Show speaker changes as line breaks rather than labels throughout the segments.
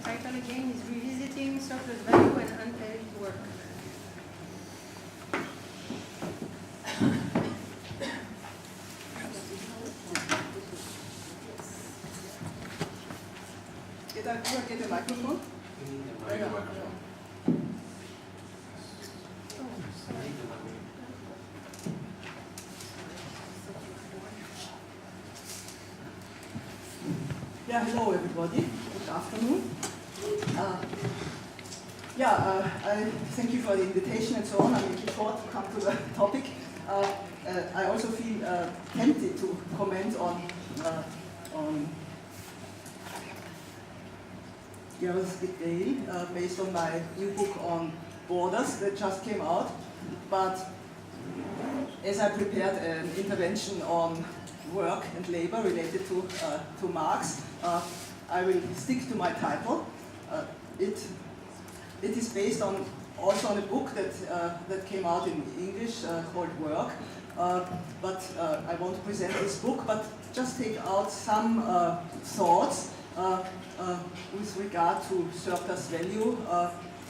title again is Revisiting Surplus Value and Unpaid Work.
Get a microphone? Yeah, hello everybody. Good afternoon. I thank you for the invitation and so on. I'm looking forward to come to the topic. I also feel tempted to comment on Jörg's detail based on my new book on borders that just came out. But as I prepared an intervention on work and labor related to Marx, I will stick to my title. It is based on also on a book that came out in English called Work. But I won't present this book, but just take out some thoughts with regard to surplus value,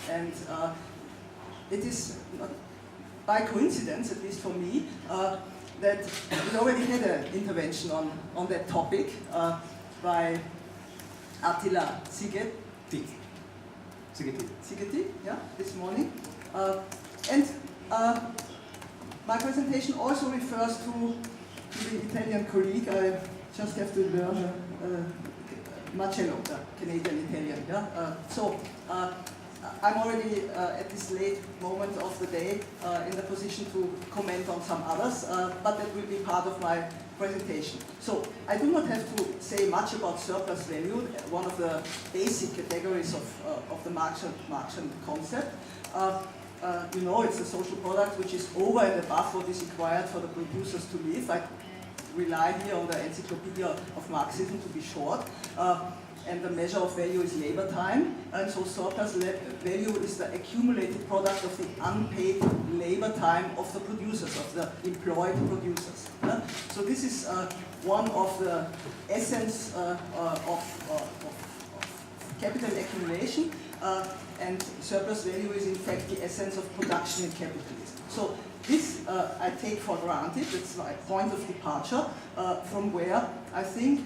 and it is by coincidence, at least for me, that we already had an intervention on that topic by Attila Szigeti, yeah, this morning. And my presentation also refers to the Italian colleague. I just have to learn Marcello, the Canadian Italian. Yeah? So I'm already at this late moment of the day in the position to comment on some others, but that will be part of my presentation. So I do not have to say much about surplus value, one of the basic categories of the Marxian concept. You know, it's a social product which is over and above what is required for the producers to live. I rely here on the Encyclopedia of Marxism to be short. And the measure of value is labor time, and so surplus value is the accumulated product of the unpaid labor time of the producers, of the employed producers. So this is one of the essence of capital accumulation, and surplus value is in fact the essence of production in capitalism. So this I take for granted. That's my point of departure from where I think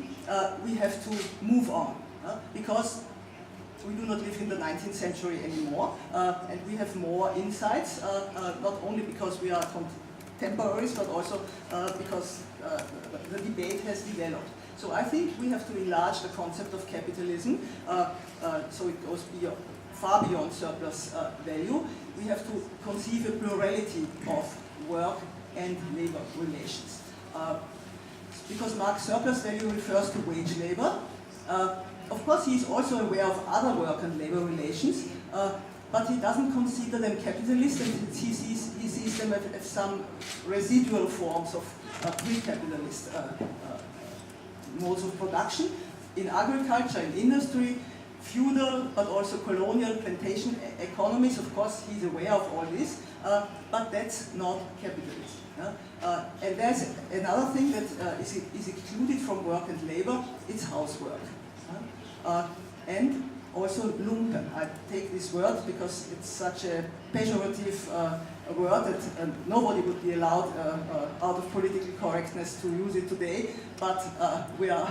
we have to move on. Because we do not live in the 19th century anymore, and we have more insights, not only because we are contemporaries, but also because the debate has developed. So I think we have to enlarge the concept of capitalism, so it goes far beyond surplus value. We have to conceive a plurality of work and labor relations. Because Marx surplus value refers to wage labor. Of course, he is also aware of other work and labor relations, but he doesn't consider them capitalist, and he sees them as some residual forms of pre-capitalist modes of production. In agriculture, in industry, feudal, but also colonial plantation economies, of course, he's aware of all this, but that's not capitalism. And there's another thing that is excluded from work and labor, it's housework. And also lumpen. I take this word because it's such a pejorative word that nobody would be allowed out of political correctness to use it today, but we are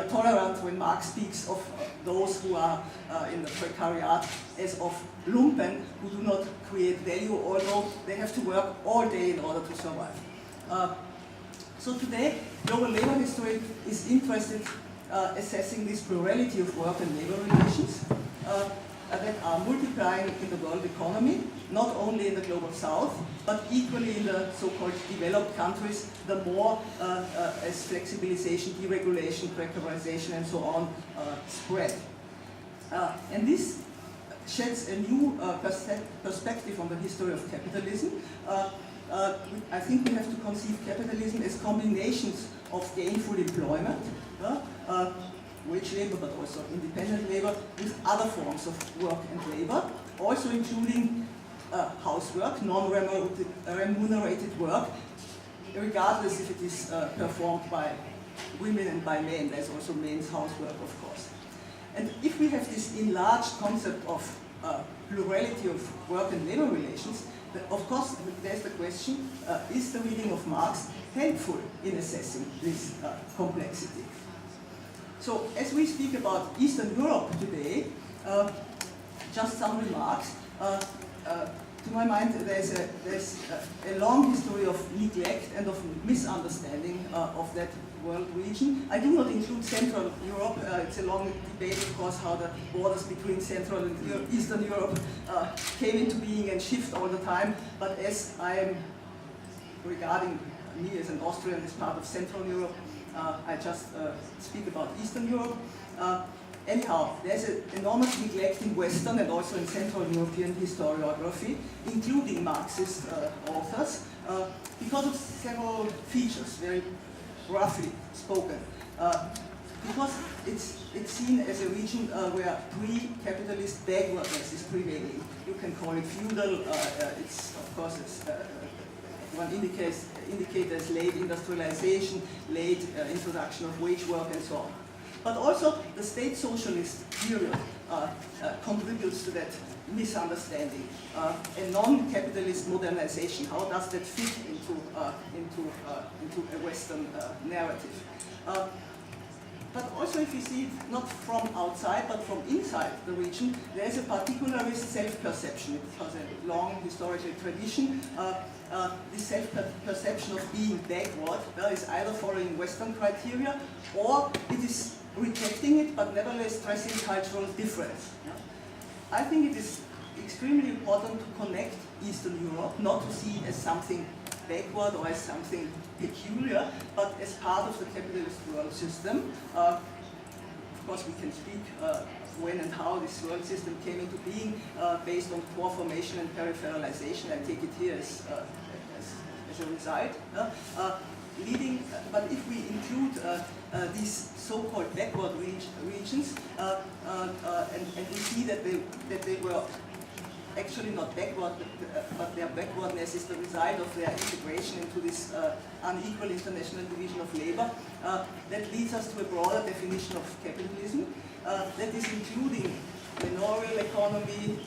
tolerant when Marx speaks of those who are in the precariat as of lumpen, who do not create value, although they have to work all day in order to survive. So today, global labor history is interested assessing this plurality of work and labor relations that are multiplying in the world economy, not only in the global south, but equally in the so-called developed countries, the more as flexibilization, deregulation, precarization, and so on spread. And this sheds a new perspective on the history of capitalism. I think we have to conceive capitalism as combinations of gainful employment, wage labor, but also independent labor, with other forms of work and labor, also including housework, non-remunerated work, regardless if it is performed by women and by men. There's also men's housework, of course. And if we have this enlarged concept of plurality of work and labor relations, of course, there's the question, is the reading of Marx helpful in assessing this complexity? So, as we speak about Eastern Europe today, just some remarks. To my mind, there's a long history of neglect and of misunderstanding of that world region. I do not include Central Europe. It's a long debate, of course, how the borders between Central and Eastern Europe came into being and shift all the time. But as I am regarding me as an Austrian as part of Central Europe, I just speak about Eastern Europe. Anyhow, there's an enormous neglect in Western and also in Central European historiography, including Marxist authors, because of several features, very roughly spoken. Because it's seen as a region where pre-capitalist backwardness is prevailing. You can call it feudal, it's of course, one indicates as late industrialization, late introduction of wage work and so on. But also the state socialist period contributes to that misunderstanding. A non-capitalist modernization, how does that fit into a Western narrative? But also if you see it not from outside but from inside the region, there is a particularist self-perception. It has a long historical tradition. This self-perception of being backward is either following Western criteria or it is rejecting it, but nevertheless stressing cultural difference. I think it is extremely important to connect Eastern Europe, not to see it as something backward or as something peculiar, but as part of the capitalist world system. Of course, we can speak when and how this world system came into being based on core formation and peripheralization. I take it here as a result. But if we include these so-called backward regions, and we see that they were actually not backward, but their backwardness is the result of their integration into this unequal international division of labor, that leads us to a broader definition of capitalism, that is including manorial economy,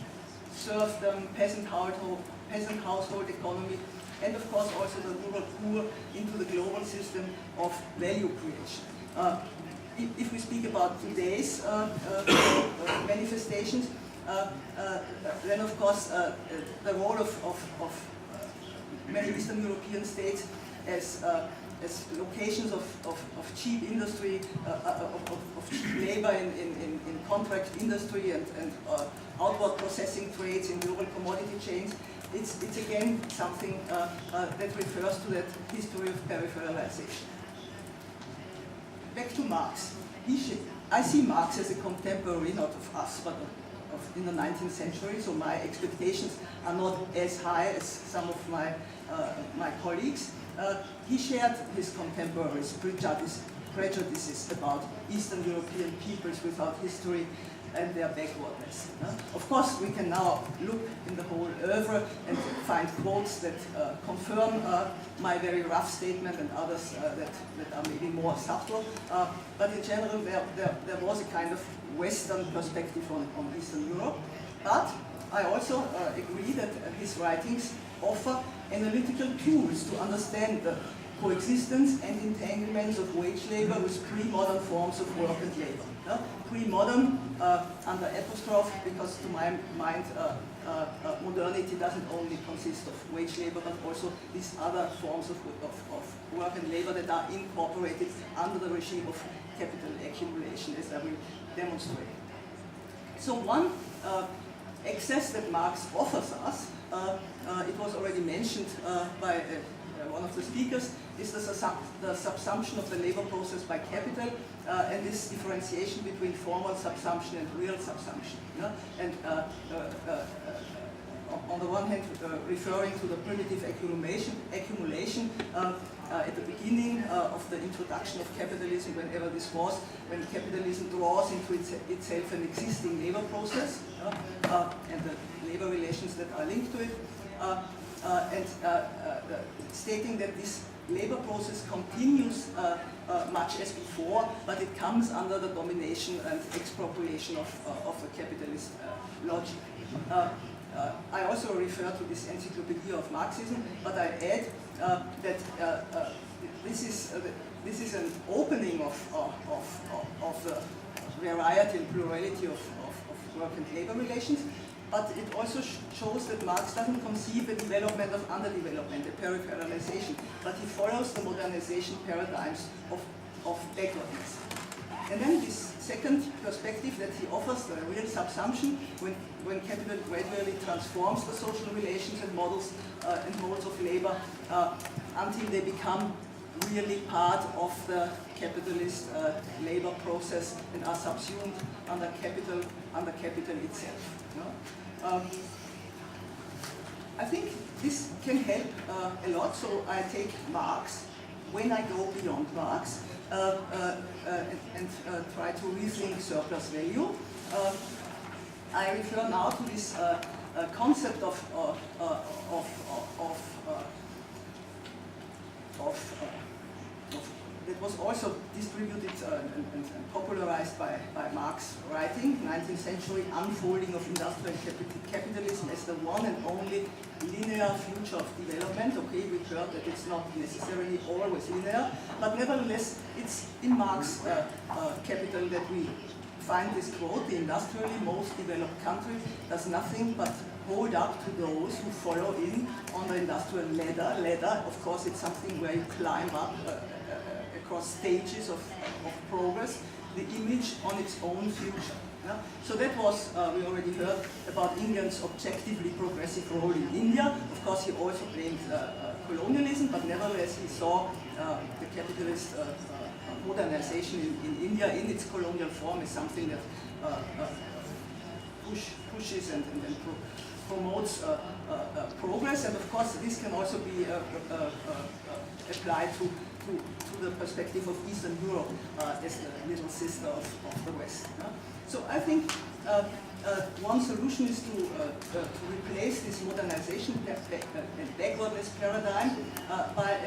serfdom, peasant household economy, and of course also the rural poor into the global system of value creation. If we speak about today's manifestations, then of course the role of many Eastern European states as locations of cheap industry, of cheap labor in contract industry and outward processing trades in global commodity chains, it's again something that refers to that history of peripheralization. Back to Marx. I see Marx as a contemporary, not of us, but in the 19th century, so my expectations are not as high as some of my colleagues. He shared his contemporaries' prejudices about Eastern European peoples without history and their backwardness. Of course, we can now look in the whole oeuvre and find quotes that confirm my very rough statement and others that are maybe more subtle. But in general, there was a kind of Western perspective on Eastern Europe. But I also agree that his writings offer analytical tools to understand the coexistence and entanglements of wage labor with pre-modern forms of work and labor. Pre-modern under apostrophe, because to my mind modernity doesn't only consist of wage labor but also these other forms of work and labor that are incorporated under the regime of capital accumulation, as I will demonstrate. So one access that Marx offers us, it was already mentioned by one of the speakers, is the subsumption of the labor process by capital and this differentiation between formal subsumption and real subsumption. And on the one hand, referring to the primitive accumulation at the beginning of the introduction of capitalism, whenever this was, when capitalism draws into itself an existing labor process and the labor relations that are linked to it. stating that this labor process continues much as before, but it comes under the domination and expropriation of the capitalist logic. I also refer to this Encyclopedia of Marxism, but I add that this is an opening of the variety and plurality of work and labor relations, but it also shows that Marx doesn't conceive a development of underdevelopment, a peripheralization, but he follows the modernization paradigms of backwardness. And then this second perspective that he offers, the real subsumption, when capital gradually transforms the social relations and models and modes of labor until they become really part of the capitalist labor process and are subsumed under capital itself. You know? I think this can help a lot, so I take Marx when I go beyond Marx and try to rethink surplus value. I refer now to this concept that was also distributed and popularized by Marx writing, 19th century unfolding of industrial capitalism as the one and only linear future of development. Okay, we heard that it's not necessarily always linear, but nevertheless, it's in Marx Capital that we find this quote: the industrially most developed country does nothing but hold up to those who follow in on the industrial ladder. Of course, it's something where you climb up across stages of progress, the image on its own future. Yeah? So that was, we already heard about England's objectively progressive role in India. Of course, he also blamed colonialism, but nevertheless he saw the capitalist modernization in India in its colonial form as something that pushes and promotes progress. And of course, this can also be applied to the perspective of Eastern Europe as the little sister of the West. So I think one solution is to replace this modernization and backwardness paradigm by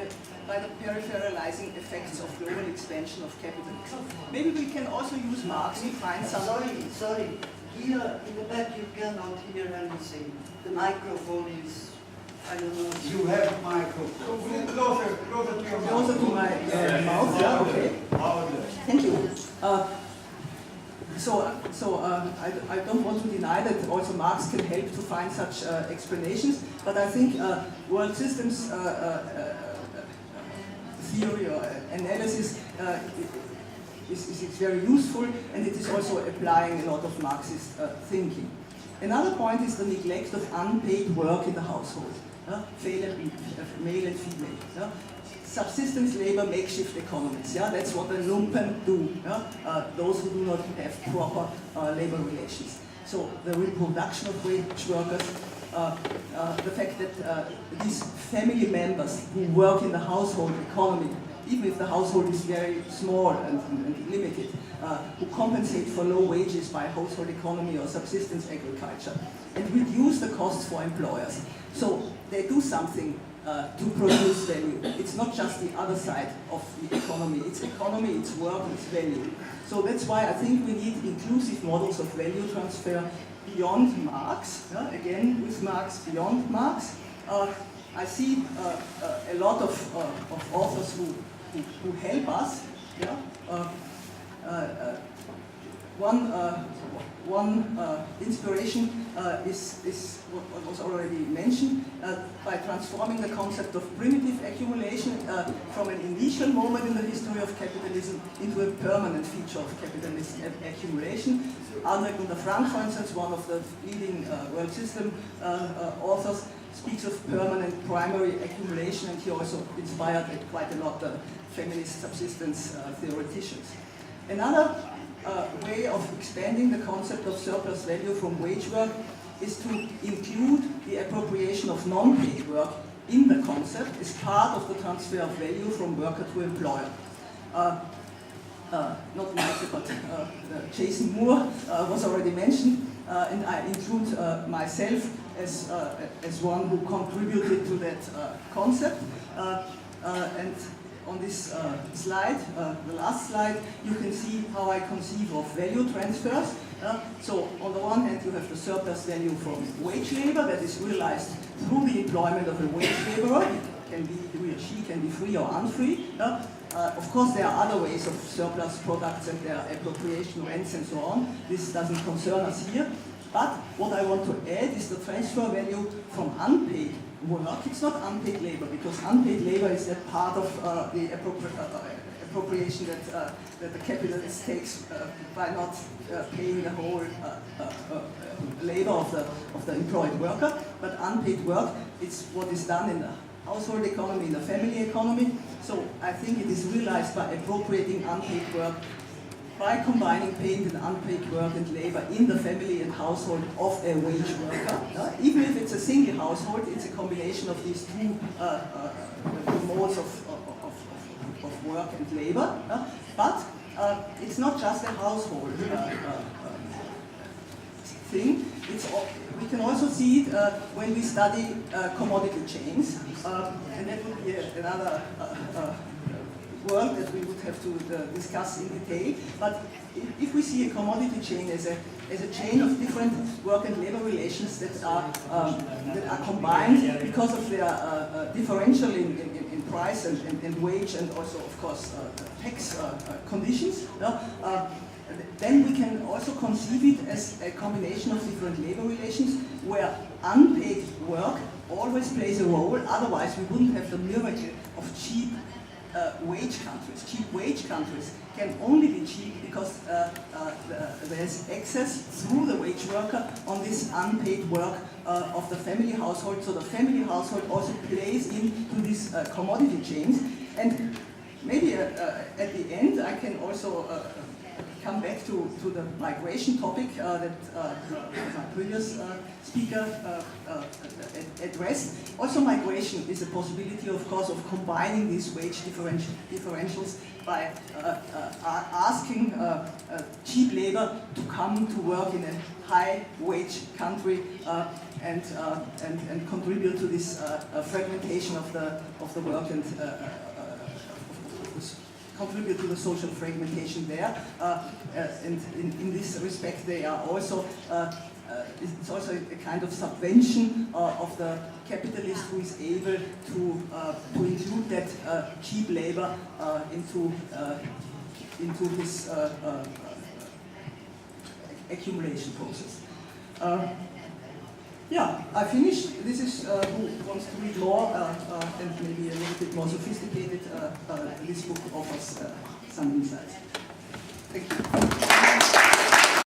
the peripheralizing effects of global expansion of capitalism. Maybe we can also use Marx to find some...
Sorry. Here in the back you cannot hear anything. The microphone is, I don't know.
You have a microphone. Closer to your mouth.
Closer to my mouth, yeah, okay. Thank you. I don't want to deny that also Marx can help to find such explanations, but I think world systems theory or analysis is very useful, and it is also applying a lot of Marxist thinking. Another point is the neglect of unpaid work in the household, male and female. Subsistence labor, makeshift economies. That's what the lumpen do. Those who do not have proper labor relations. So the reproduction of wage workers, the fact that these family members who work in the household economy, even if the household is very small and limited, who compensate for low wages by household economy or subsistence agriculture, and reduce the costs for employers. So they do something to produce value. It's not just the other side of the economy. It's economy, it's work, it's value. So that's why I think we need inclusive models of value transfer beyond Marx. Again, with Marx, beyond Marx. I see a lot of authors who help us. One inspiration is what was already mentioned, by transforming the concept of primitive accumulation from an initial moment in the history of capitalism into a permanent feature of capitalist accumulation. Andre Frank, for instance, one of the leading world system authors, speaks of permanent primary accumulation, and he also inspired quite a lot the feminist subsistence theoreticians. Another way of expanding the concept of surplus value from wage work is to include the appropriation of non-paid work in the concept as part of the transfer of value from worker to employer. Not Michael, but Jason Moore was already mentioned, and I include myself as one who contributed to that concept. And on this slide, the last slide, you can see how I conceive of value transfers. So on the one hand, you have the surplus value from wage labor that is realized through the employment of a wage laborer. Can be, he or she can be free or unfree. Of course, there are other ways of surplus products and their appropriation rents and so on. This doesn't concern us here. But what I want to add is the transfer value from unpaid work. It's not unpaid labor, because unpaid labor is that part of the appropriation that the capitalist takes by not paying the whole labor of the employed worker. But unpaid work, it's what is done in the household economy, in the family economy. So I think it is realized by appropriating unpaid work, by combining paid and unpaid work and labor in the family and household of a wage worker. Even if it's a single household, it's a combination of these two modes of work and labor. But it's not just a household thing. We can also see it when we study commodity chains, and that would be another work that we would have to discuss in detail. But if we see a commodity chain as a chain of different work and labor relations that are combined because of their differential in price and wage, and also, of course, tax conditions, then we can also conceive it as a combination of different labor relations where unpaid work always plays a role. Otherwise, we wouldn't have the miracle of cheap wage countries. Cheap wage countries can only be cheap because there's access through the wage worker on this unpaid work of the family household. So the family household also plays into these commodity chains. And maybe at the end I can also come back to the migration topic that my previous speaker addressed. Also, migration is a possibility, of course, of combining these wage differentials by asking cheap labor to come to work in a high wage country and contribute to this fragmentation of the work and contribute to the social fragmentation there. And in this respect, they are also, it's also a kind of subvention of the capitalist who is able to include that cheap labor into his accumulation process. Yeah, I finished. This is who wants to read more and maybe a little bit more sophisticated. This book offers some insights. Thank you.